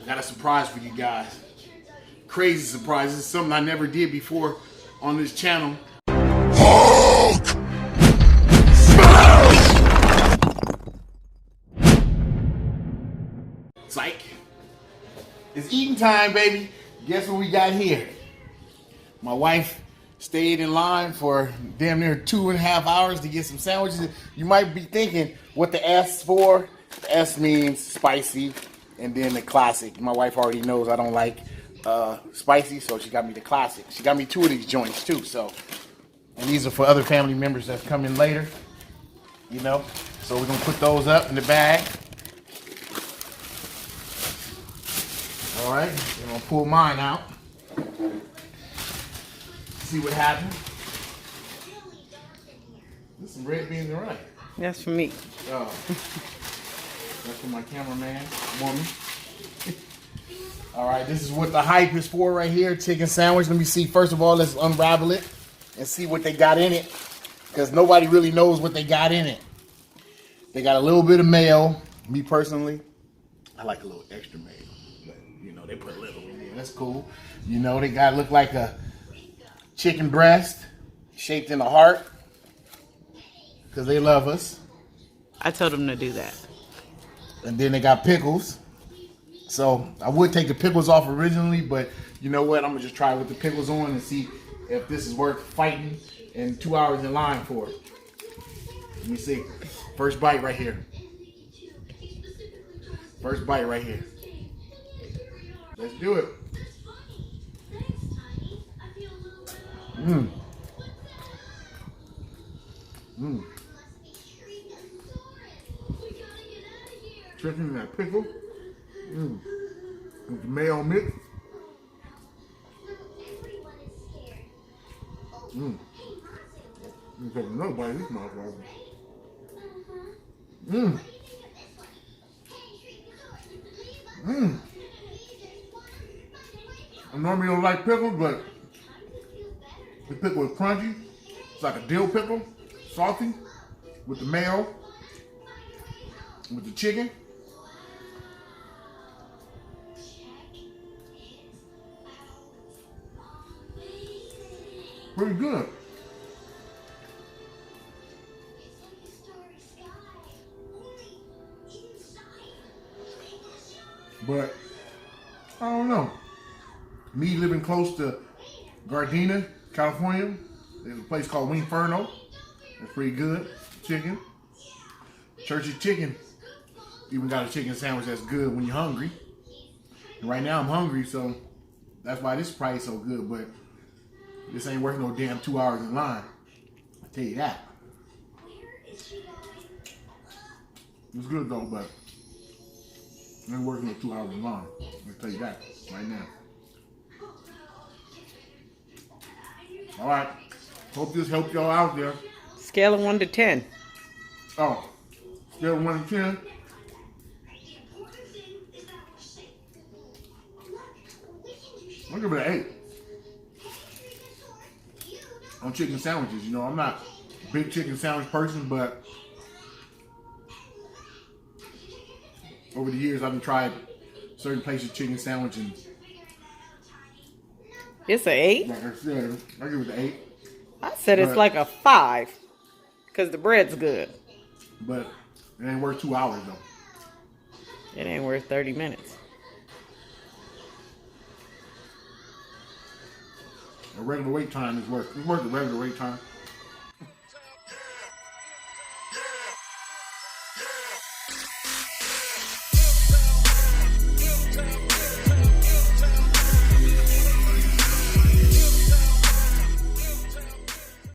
I got a surprise for you guys. Crazy surprise. This is something I never did before on this channel. Psych. It's eating time, baby. Guess what we got here? My wife stayed in line for damn near 2.5 hours to get some sandwiches. You might be thinking what the S for. The S means spicy, and then the classic. My wife already knows I don't like spicy, so she got me the classic. She got me 2 of these joints too. So, and these are for other family members that come in later. You know, so we're gonna put those up in the bag. All right, I'm gonna pull mine out. See what happens. There's some red beans and rice. That's for me. Oh, that's for my cameraman, woman. All right, this is what the hype is for right here. Chicken sandwich. Let me see. First of all, let's unravel it and see what they got in it, because nobody really knows what they got in it. They got a little bit of mayo. Me personally, I like a little extra mayo. But, you know, they put a little in there. That's cool. You know, they got to look like a chicken breast shaped in a heart, because they love us. I told them to do that. And then they got pickles. So I would take the pickles off originally, but you know what? I'm going to just try with the pickles on and see if this is worth fighting and 2 hours in line for. Let me see. First bite right here. First bite right here. Let's do it. Mmm. Mmm. Chicken and that pickle. Mmm. With the mayo mix. Mmm. You take another bite of this motherfucker. Mmm. Mmm. I normally don't like pickles, but the pickle is crunchy. It's like a dill pickle, salty, with the mayo, with the chicken. Pretty good. But I don't know. Me living close to Gardena, California, there's a place called Wingferno. It's pretty good. Chicken. Church's Chicken even got a chicken sandwich that's good when you're hungry. And right now I'm hungry, so that's why this price is so good. But this ain't worth no damn 2 hours in line. I'll tell you that. It's good though, but it ain't worth no 2 hours in line. I'll tell you that right now. All right. Hope this helped y'all out there. Scale of 1 to 10. Oh, scale of 1 to 10. I'll give it an 8. On chicken sandwiches, you know, I'm not a big chicken sandwich person, but over the years I've been tried certain places chicken sandwich, and It's an 8? like I said, I give it an 8. I said it's like a 5. Because the bread's good. But it ain't worth 2 hours though. It ain't worth 30 minutes. A regular wait time is worth. It's worth the regular wait time.